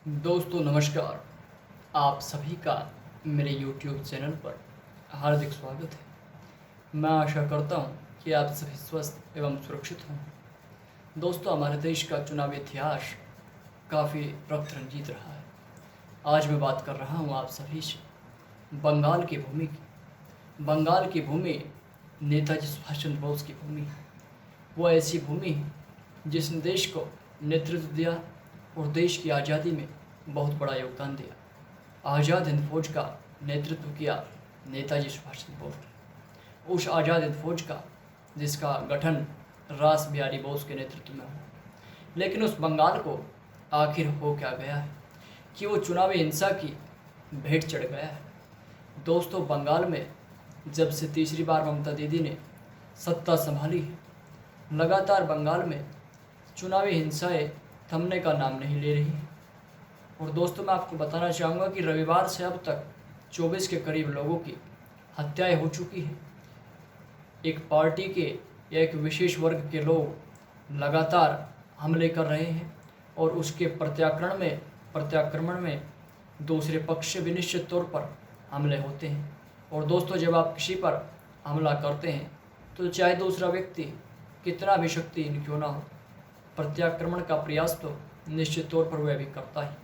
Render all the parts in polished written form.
दोस्तों नमस्कार। आप सभी का मेरे YouTube चैनल पर हार्दिक स्वागत है। मैं आशा करता हूँ कि आप सभी स्वस्थ एवं सुरक्षित हों। दोस्तों, हमारे देश का चुनावी इतिहास काफ़ी रक्त रंजित रहा है। आज मैं बात कर रहा हूँ आप सभी से बंगाल की भूमि की। बंगाल की भूमि नेताजी सुभाष चंद्र बोस की भूमि है। वो ऐसी भूमि है जिसने देश को नेतृत्व दिया और देश की आज़ादी में बहुत बड़ा योगदान दिया। आज़ाद हिंद फौज का नेतृत्व किया नेताजी सुभाष चंद्र बोस ने। उस आज़ाद हिंद फौज का जिसका गठन रास बिहारी बोस के नेतृत्व में हुआ। लेकिन उस बंगाल को आखिर हो क्या गया है कि वो चुनावी हिंसा की भेंट चढ़ गया है। दोस्तों, बंगाल में जब से तीसरी बार ममता दीदी ने सत्ता संभाली है, लगातार बंगाल में चुनावी हिंसाएं थमने का नाम नहीं ले रही। और दोस्तों, मैं आपको बताना चाहूँगा कि रविवार से अब तक 24 के करीब लोगों की हत्याएं हो चुकी हैं। एक पार्टी के या एक विशेष वर्ग के लोग लगातार हमले कर रहे हैं और उसके प्रत्याक्रमण में दूसरे पक्ष से भी निश्चित तौर पर हमले होते हैं। और दोस्तों, जब आप किसी पर हमला करते हैं तो चाहे दूसरा व्यक्ति कितना भी शक्तिहीन क्यों ना हो, प्रत्याक्रमण का प्रयास तो निश्चित तौर पर वह भी करता है।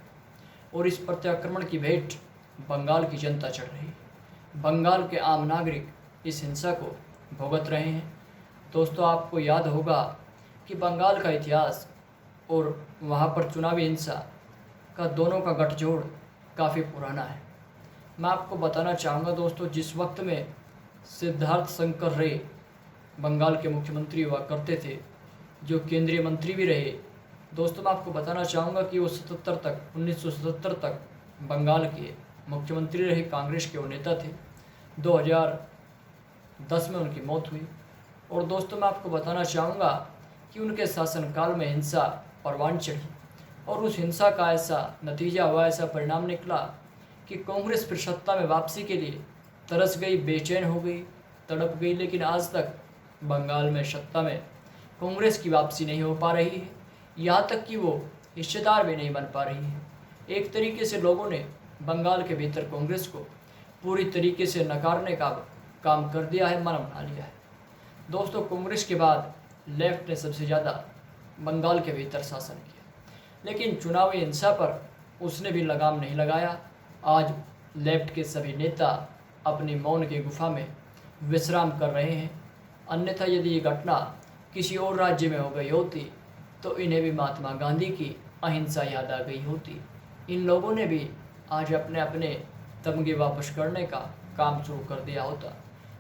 और इस प्रत्याक्रमण की भेंट बंगाल की जनता चढ़ रही है। बंगाल के आम नागरिक इस हिंसा को भुगत रहे हैं। दोस्तों, आपको याद होगा कि बंगाल का इतिहास और वहाँ पर चुनावी हिंसा का दोनों का गठजोड़ काफ़ी पुराना है। मैं आपको बताना चाहूँगा दोस्तों, जिस वक्त में सिद्धार्थ शंकर रे बंगाल के मुख्यमंत्री हुआ करते थे, जो केंद्रीय मंत्री भी रहे, दोस्तों मैं आपको बताना चाहूँगा कि वो 1977 तक बंगाल के मुख्यमंत्री रहे, कांग्रेस के वो नेता थे। 2010 में उनकी मौत हुई। और दोस्तों, मैं आपको बताना चाहूँगा कि उनके शासनकाल में हिंसा परवान चढ़ी और उस हिंसा का ऐसा नतीजा हुआ, ऐसा परिणाम निकला कि कांग्रेस फिर सत्ता में वापसी के लिए तरस गई, बेचैन हो गई, तड़प गई। लेकिन आज तक बंगाल में सत्ता में कांग्रेस की वापसी नहीं हो पा रही है, यहाँ तक कि वो हिस्सेदार भी नहीं बन पा रही है। एक तरीके से लोगों ने बंगाल के भीतर कांग्रेस को पूरी तरीके से नकारने का काम कर दिया है, मन बना लिया है। दोस्तों, कांग्रेस के बाद लेफ्ट ने सबसे ज़्यादा बंगाल के भीतर शासन किया, लेकिन चुनावी हिंसा पर उसने भी लगाम नहीं लगाया। आज लेफ्ट के सभी नेता अपनी मौन की गुफा में विश्राम कर रहे हैं। अन्यथा यदि ये घटना किसी और राज्य में हो गई होती तो इन्हें भी महात्मा गांधी की अहिंसा याद आ गई होती। इन लोगों ने भी आज अपने अपने तमगे वापस करने का काम शुरू कर दिया होता।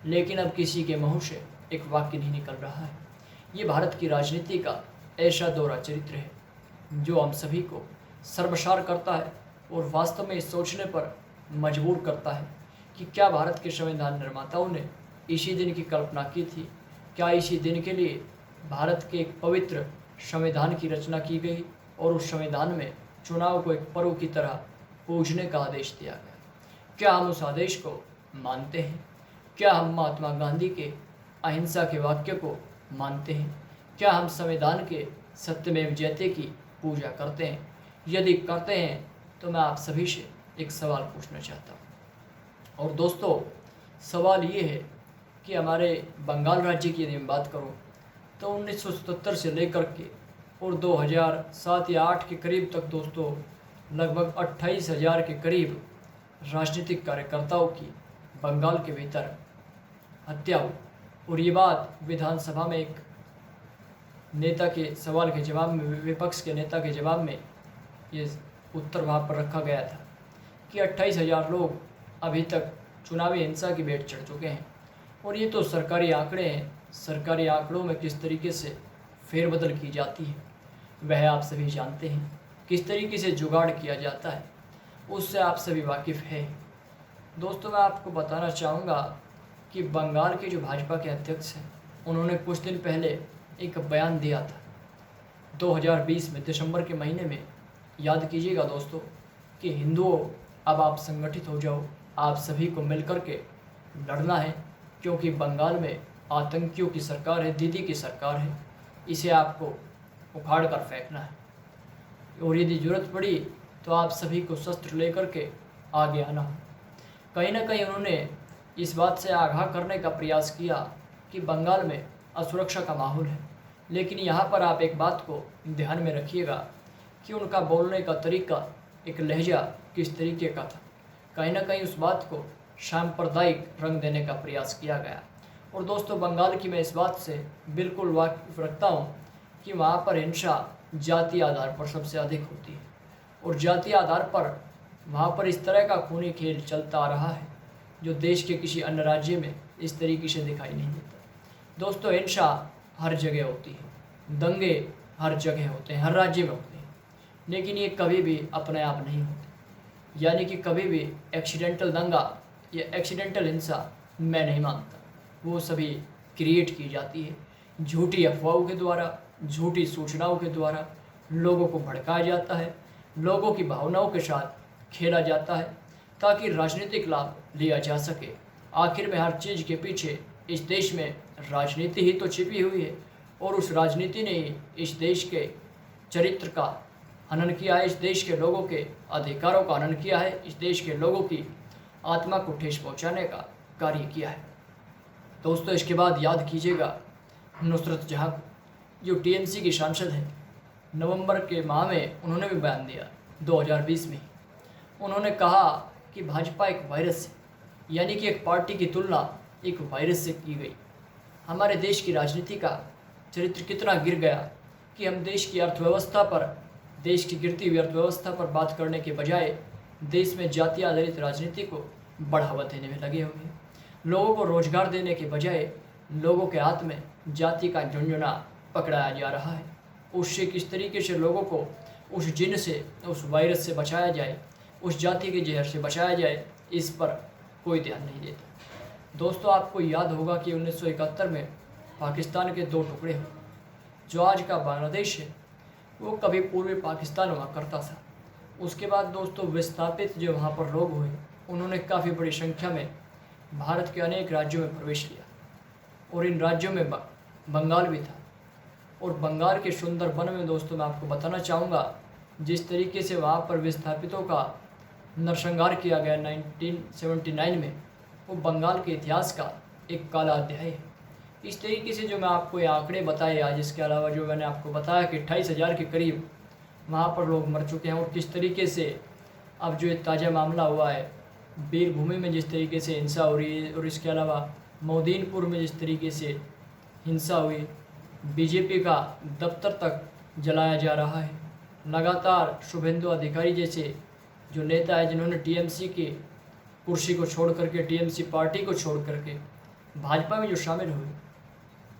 लेकिन अब किसी के मुँह से एक वाक्य नहीं निकल रहा है। ये भारत की राजनीति का ऐसा दोहरा चरित्र है जो हम सभी को शर्मसार करता है और वास्तव में इस सोचने पर मजबूर करता है कि क्या भारत के संविधान निर्माताओं ने इसी दिन की कल्पना की थी? क्या इसी दिन के लिए भारत के एक पवित्र संविधान की रचना की गई और उस संविधान में चुनाव को एक पर्व की तरह पूजने का आदेश दिया गया? क्या हम उस आदेश को मानते हैं? क्या हम महात्मा गांधी के अहिंसा के वाक्य को मानते हैं? क्या हम संविधान के सत्यमेव जयते की पूजा करते हैं? यदि करते हैं तो मैं आप सभी से एक सवाल पूछना चाहता हूँ। और दोस्तों, सवाल ये है कि हमारे बंगाल राज्य की यदि मैं बात करूँ तो 1977 से लेकर के और 2007 या 8 के करीब तक दोस्तों लगभग 28,000 के करीब राजनीतिक कार्यकर्ताओं की बंगाल के भीतर हत्या हुई। और ये बात विधानसभा में एक नेता के सवाल के जवाब में, विपक्ष के नेता के जवाब में ये उत्तर वहाँ पर रखा गया था कि 28,000 लोग अभी तक चुनावी हिंसा की भेंट चढ़ चुके हैं। और ये तो सरकारी आंकड़े हैं। सरकारी आंकड़ों में किस तरीके से फेरबदल की जाती है वह आप सभी जानते हैं। किस तरीके से जुगाड़ किया जाता है उससे आप सभी वाकिफ़ हैं। दोस्तों, मैं आपको बताना चाहूँगा कि बंगाल के जो भाजपा के अध्यक्ष हैं उन्होंने कुछ दिन पहले एक बयान दिया था 2020 में दिसंबर के महीने में। याद कीजिएगा दोस्तों कि हिंदुओं, अब आप संगठित हो जाओ, आप सभी को मिलकर के लड़ना है, क्योंकि बंगाल में आतंकियों की सरकार है, दीदी की सरकार है, इसे आपको उखाड़ कर फेंकना है। और यदि ज़रूरत पड़ी तो आप सभी को शस्त्र लेकर के आगे आना हो। कहीं ना कहीं उन्होंने इस बात से आगाह करने का प्रयास किया कि बंगाल में असुरक्षा का माहौल है, लेकिन यहाँ पर आप एक बात को ध्यान में रखिएगा कि उनका बोलने का तरीका, एक लहजा किस तरीके का था। कहीं ना कहीं उस बात को सांप्रदायिक रंग देने का प्रयास किया गया। और दोस्तों, बंगाल की मैं इस बात से बिल्कुल वाकिफ रखता हूँ कि वहाँ पर हिंसा जातीय आधार पर सबसे अधिक होती है, और जातीय आधार पर वहाँ पर इस तरह का खूनी खेल चलता आ रहा है जो देश के किसी अन्य राज्य में इस तरीके से दिखाई नहीं देता। दोस्तों, हिंसा हर जगह होती है, दंगे हर जगह होते हैं, हर राज्य में होते हैं, लेकिन ये कभी भी अपने आप नहीं होते। यानी कि कभी भी एक्सीडेंटल दंगा या एक्सीडेंटल हिंसा मैं नहीं मानता, वो सभी क्रिएट की जाती है झूठी अफवाहों के द्वारा, झूठी सूचनाओं के द्वारा। लोगों को भड़काया जाता है, लोगों की भावनाओं के साथ खेला जाता है ताकि राजनीतिक लाभ लिया जा सके। आखिर में हर चीज़ के पीछे इस देश में राजनीति ही तो छिपी हुई है, और उस राजनीति ने ही इस देश के चरित्र का हनन किया है, इस देश के लोगों के अधिकारों का हनन किया है, इस देश के लोगों की आत्मा को ठेस पहुंचाने का कार्य किया है। दोस्तों, इसके बाद याद कीजिएगा नुसरत जहाँ को, जो टीएमसी की सांसद है, नवंबर के माह में उन्होंने भी बयान दिया 2020 में। उन्होंने कहा कि भाजपा एक वायरस है, यानी कि एक पार्टी की तुलना एक वायरस से की गई। हमारे देश की राजनीति का चरित्र कितना गिर गया कि हम देश की अर्थव्यवस्था पर, देश की गिरती हुई अर्थव्यवस्था पर बात करने के बजाय देश में जाति आधारित राजनीति को बढ़ावा देने में लगे हुए हैं। लोगों को रोजगार देने के बजाय लोगों के हाथ में जाति का झुंझुना पकड़ाया जा रहा है। उससे किस तरीके से लोगों को उस जिन से, उस वायरस से बचाया जाए, उस जाति के जहर से बचाया जाए, इस पर कोई ध्यान नहीं देता। दोस्तों, आपको याद होगा कि 1971 में पाकिस्तान के दो टुकड़े हुए। जो आज का बांग्लादेश है वो कभी पूर्वी पाकिस्तान हुआ करता था। उसके बाद दोस्तों, विस्थापित जो वहाँ पर लोग हुए, उन्होंने काफ़ी बड़ी संख्या में भारत के अनेक राज्यों में प्रवेश किया, और इन राज्यों में बंगाल भी था। और बंगाल के सुंदर वन में दोस्तों, मैं आपको बताना चाहूँगा जिस तरीके से वहाँ पर विस्थापितों का नरसंहार किया गया 1979 में, वो बंगाल के इतिहास का एक काला अध्याय है। इस तरीके से जो मैं आपको ये आंकड़े बताए आज, इसके अलावा जो मैंने आपको बताया कि 28,000 के करीब वहाँ पर लोग मर चुके हैं, और किस तरीके से अब जो एक ताज़ा मामला हुआ है वीरभूमि में जिस तरीके से हिंसा हो रही है, और इसके अलावा मोदीनपुर में जिस तरीके से हिंसा हुई, बीजेपी का दफ्तर तक जलाया जा रहा है। लगातार शुभेंदु अधिकारी जैसे जो नेता है, जिन्होंने टीएमसी की कुर्सी को छोड़ करके, टीएमसी पार्टी को छोड़ करके भाजपा में जो शामिल हुए,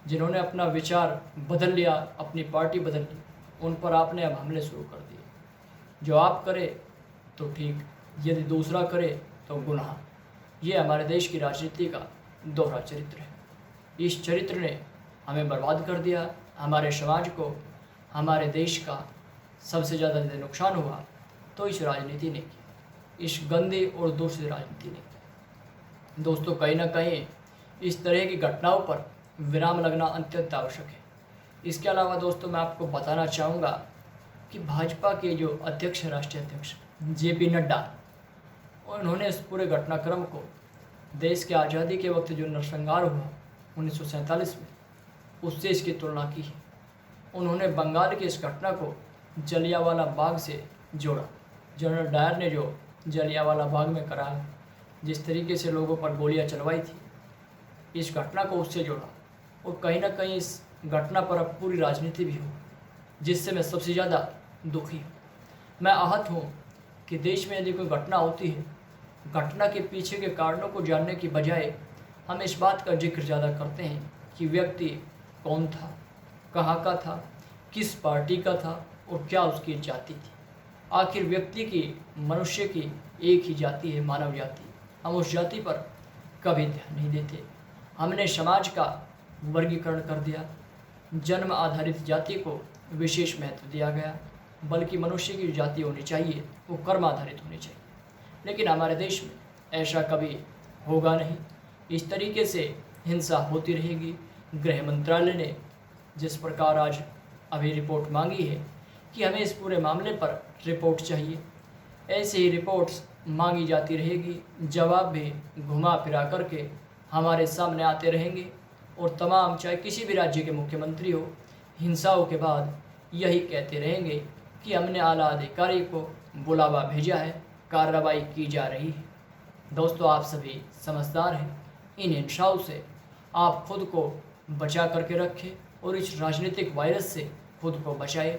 जिन्होंने अपना विचार बदल लिया, अपनी पार्टी बदल ली, उन पर आपने अब हमले शुरू कर दिए। जो आप करे तो ठीक, यदि दूसरा करे तो गुनाह। ये हमारे देश की राजनीति का दोहरा चरित्र है। इस चरित्र ने हमें बर्बाद कर दिया, हमारे समाज को, हमारे देश का सबसे ज़्यादा यदि नुकसान हुआ तो इस राजनीति ने किया, इस गंदी और दूसरी राजनीति ने किया। दोस्तों, कहीं ना कहीं इस तरह की घटनाओं पर विराम लगना अत्यंत आवश्यक है। इसके अलावा दोस्तों, मैं आपको बताना चाहूँगा कि भाजपा के जो अध्यक्ष हैं, राष्ट्रीय अध्यक्ष JP नड्डा, उन्होंने इस पूरे घटनाक्रम को देश के आज़ादी के वक्त जो नरसंहार हुआ 1947 में, उससे इसकी तुलना की है। उन्होंने बंगाल की इस घटना को जलियांवाला बाग से जोड़ा। जनरल डायर ने जो जलियांवाला बाग में कराया, जिस तरीके से लोगों पर गोलियां चलवाई थी, इस घटना को उससे जोड़ा। और कहीं ना कहीं इस घटना पर अब पूरी राजनीति भी हो, जिससे मैं सबसे ज़्यादा दुखी हूँ। मैं आहत हूँ कि देश में यदि कोई घटना होती है, घटना के पीछे के कारणों को जानने की बजाय हम इस बात का जिक्र ज़्यादा करते हैं कि व्यक्ति कौन था, कहाँ का था, किस पार्टी का था और क्या उसकी जाति थी। आखिर व्यक्ति की, मनुष्य की एक ही जाति है, मानव जाति। हम उस जाति पर कभी ध्यान नहीं देते। हमने समाज का वर्गीकरण कर दिया, जन्म आधारित जाति को विशेष महत्व दिया गया, बल्कि मनुष्य की जाति होनी चाहिए वो कर्म आधारित होनी चाहिए। लेकिन हमारे देश में ऐसा कभी होगा नहीं। इस तरीके से हिंसा होती रहेगी। गृह मंत्रालय ने जिस प्रकार आज अभी रिपोर्ट मांगी है कि हमें इस पूरे मामले पर रिपोर्ट चाहिए, ऐसी ही रिपोर्ट्स मांगी जाती रहेगी, जवाब भी घुमा फिरा करके हमारे सामने आते रहेंगे और तमाम चाहे किसी भी राज्य के मुख्यमंत्री हो, हिंसाओं के बाद यही कहते रहेंगे कि हमने आला अधिकारी को बुलावा भेजा है, कार्रवाई की जा रही है। दोस्तों, आप सभी समझदार हैं, इन हिंसाओं से आप खुद को बचा करके रखें और इस राजनीतिक वायरस से खुद को बचाएं।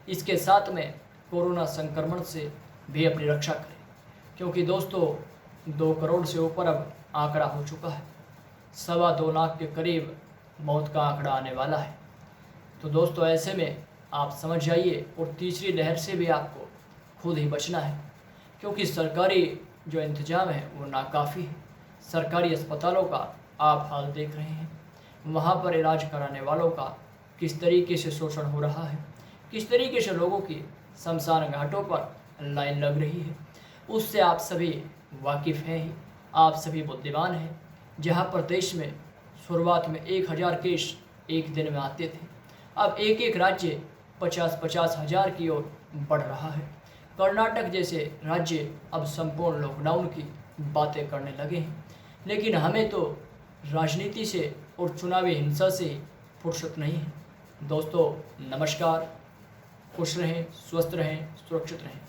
इसके साथ में कोरोना संक्रमण से भी अपनी रक्षा करें, क्योंकि दोस्तों 2 करोड़ से ऊपर अब आंकड़ा हो चुका है, 2.25 लाख के करीब मौत का आंकड़ा आने वाला है। तो दोस्तों, ऐसे में आप समझ जाइए और तीसरी लहर से भी आपको खुद ही बचना है, क्योंकि सरकारी जो इंतजाम है वो नाकाफ़ी है। सरकारी अस्पतालों का आप हाल देख रहे हैं, वहाँ पर इलाज कराने वालों का किस तरीके से शोषण हो रहा है, किस तरीके से लोगों की शमशान घाटों पर लाइन लग रही है, उससे आप सभी वाकिफ़ हैं ही, आप सभी बुद्धिमान हैं। जहाँ पर देश में शुरुआत में 1000 केस एक दिन में आते थे, अब एक एक राज्य 50-50 हज़ार की ओर बढ़ रहा है। कर्नाटक जैसे राज्य अब संपूर्ण लॉकडाउन की बातें करने लगे हैं, लेकिन हमें तो राजनीति से और चुनावी हिंसा से फुर्सत नहीं है। दोस्तों, नमस्कार, खुश रहें, स्वस्थ रहें, सुरक्षित रहें।